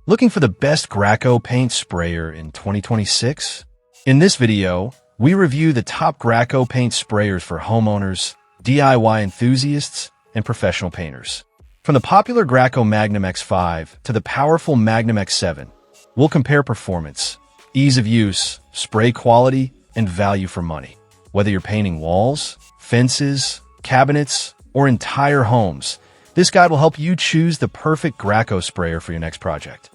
Looking for the best Graco paint sprayer in 2026? In this video, we review the top Graco paint sprayers for homeowners, DIY enthusiasts, and professional painters. From the popular Graco Magnum X5 to the powerful Magnum X7, we'll compare performance, ease of use, spray quality, and value for money. Whether you're painting walls, fences, cabinets, or entire homes, this guide will help you choose the perfect Graco sprayer for your next project.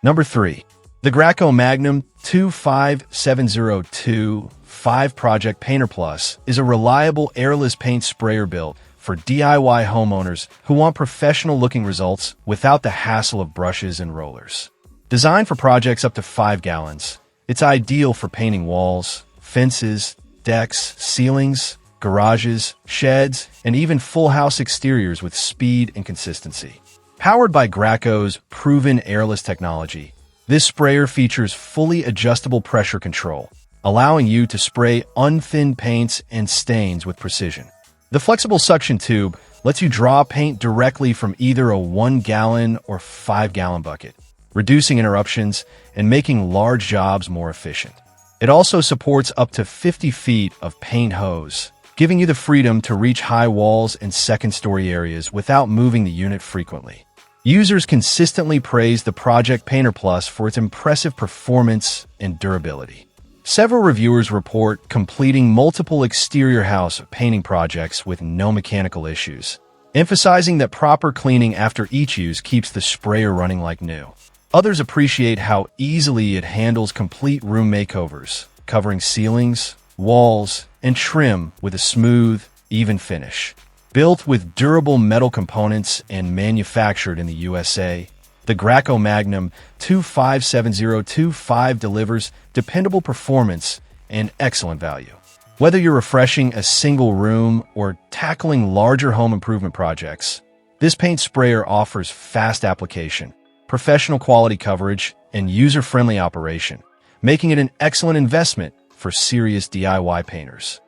Number 3. The Graco Magnum X7 5 Project Painter Plus is a reliable airless paint sprayer built for DIY homeowners who want professional-looking results without the hassle of brushes and rollers. Designed for projects up to 5 gallons, it's ideal for painting walls, fences, decks, ceilings, garages, sheds, and even full house exteriors with speed and consistency. Powered by Graco's proven airless technology, this sprayer features fully adjustable pressure control, allowing you to spray unthinned paints and stains with precision. The flexible suction tube lets you draw paint directly from either a 1-gallon or 5-gallon bucket, reducing interruptions and making large jobs more efficient. It also supports up to 50 feet of paint hose, giving you the freedom to reach high walls and second-story areas without moving the unit frequently. Users consistently praise the Project Painter Plus for its impressive performance and durability. Several reviewers report completing multiple exterior house painting projects with no mechanical issues, emphasizing that proper cleaning after each use keeps the sprayer running like new. Others appreciate how easily it handles complete room makeovers, covering ceilings, walls, and trim with a smooth, even finish. Built with durable metal components and manufactured in the USA, the Graco Magnum X7 delivers dependable performance and excellent value. Whether you're refreshing a single room or tackling larger home improvement projects, this paint sprayer offers fast application, professional quality coverage, and user-friendly operation, making it an excellent investment for serious DIY painters.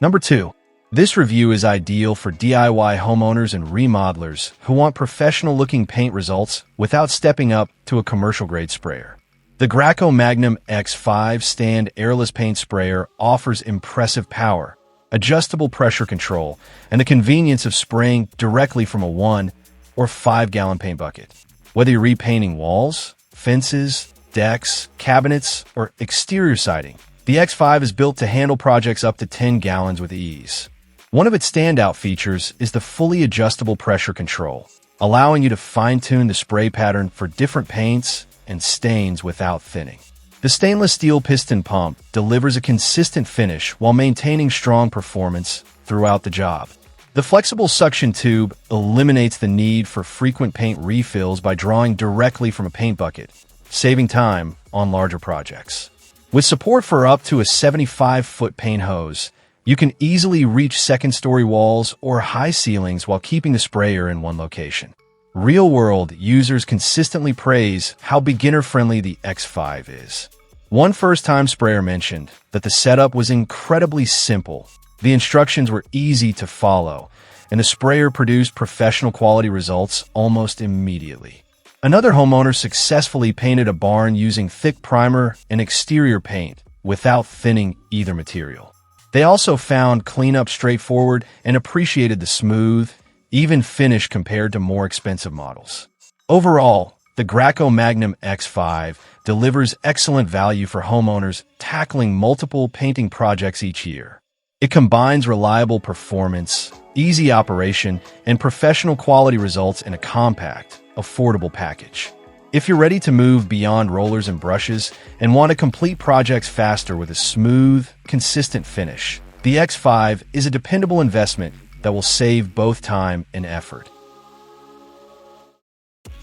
Number 2. This review is ideal for DIY homeowners and remodelers who want professional-looking paint results without stepping up to a commercial-grade sprayer. The Graco Magnum X5 stand airless paint sprayer offers impressive power, adjustable pressure control, and the convenience of spraying directly from a 1- or 5-gallon paint bucket. Whether you're repainting walls, fences, decks, cabinets, or exterior siding, the X5 is built to handle projects up to 10 gallons with ease. One of its standout features is the fully adjustable pressure control, allowing you to fine-tune the spray pattern for different paints and stains without thinning. The stainless steel piston pump delivers a consistent finish while maintaining strong performance throughout the job. The flexible suction tube eliminates the need for frequent paint refills by drawing directly from a paint bucket, saving time on larger projects. With support for up to a 75-foot paint hose, you can easily reach second-story walls or high ceilings while keeping the sprayer in one location. Real-world users consistently praise how beginner-friendly the X5 is. One first-time sprayer mentioned that the setup was incredibly simple. The instructions were easy to follow, and the sprayer produced professional-quality results almost immediately. Another homeowner successfully painted a barn using thick primer and exterior paint without thinning either material. They also found cleanup straightforward and appreciated the smooth, even finish compared to more expensive models. Overall, the Graco Magnum X5 delivers excellent value for homeowners tackling multiple painting projects each year. It combines reliable performance, easy operation, and professional quality results in a compact, affordable package. If you're ready to move beyond rollers and brushes and want to complete projects faster with a smooth, consistent finish, the X5 is a dependable investment that will save both time and effort.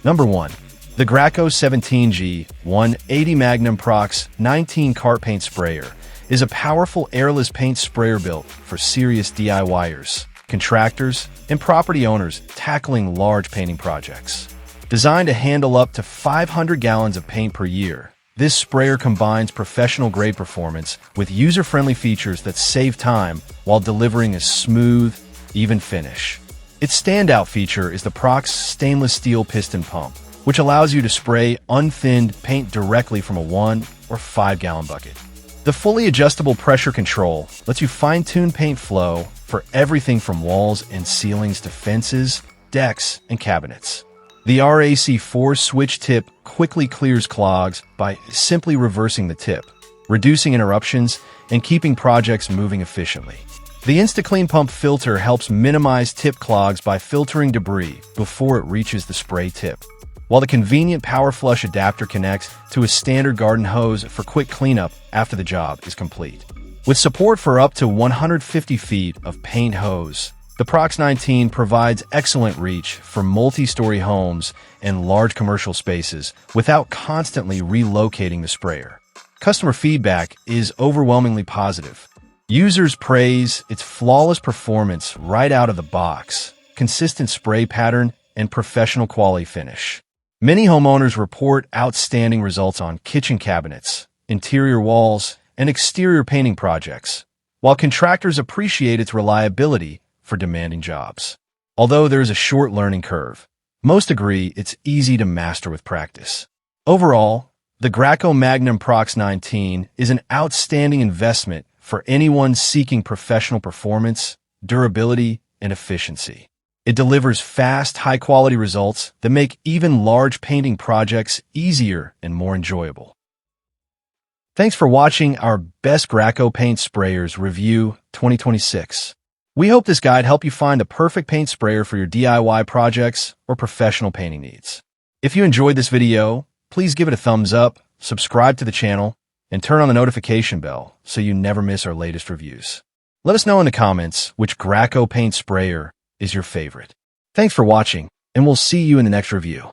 Number 1. The Graco 17G 180 Magnum Prox 19 Cart Paint Sprayer is a powerful airless paint sprayer built for serious DIYers, contractors, and property owners tackling large painting projects. Designed to handle up to 500 gallons of paint per year, this sprayer combines professional-grade performance with user-friendly features that save time while delivering a smooth, even finish. Its standout feature is the Prox stainless steel piston pump, which allows you to spray unthinned paint directly from a 1 or 5-gallon bucket. The fully adjustable pressure control lets you fine-tune paint flow for everything from walls and ceilings to fences, decks, and cabinets. The RAC4 switch tip quickly clears clogs by simply reversing the tip, reducing interruptions and keeping projects moving efficiently. The InstaClean pump filter helps minimize tip clogs by filtering debris before it reaches the spray tip, while the convenient power flush adapter connects to a standard garden hose for quick cleanup after the job is complete. With support for up to 150 feet of paint hose, the Prox 19 provides excellent reach for multi-story homes and large commercial spaces without constantly relocating the sprayer. Customer feedback is overwhelmingly positive. Users praise its flawless performance right out of the box, consistent spray pattern, and professional quality finish. Many homeowners report outstanding results on kitchen cabinets, interior walls, and exterior painting projects, while contractors appreciate its reliability for demanding jobs. Although there is a short learning curve, most agree it's easy to master with practice. Overall, the Graco Magnum Prox 19 is an outstanding investment for anyone seeking professional performance, durability, and efficiency. It delivers fast, high-quality results that make even large painting projects easier and more enjoyable. Thanks for watching our Best Graco Paint Sprayers Review 2026. We hope this guide helped you find the perfect paint sprayer for your DIY projects or professional painting needs. If you enjoyed this video, please give it a thumbs up, subscribe to the channel, and turn on the notification bell so you never miss our latest reviews. Let us know in the comments which Graco paint sprayer is your favorite. Thanks for watching, and we'll see you in the next review.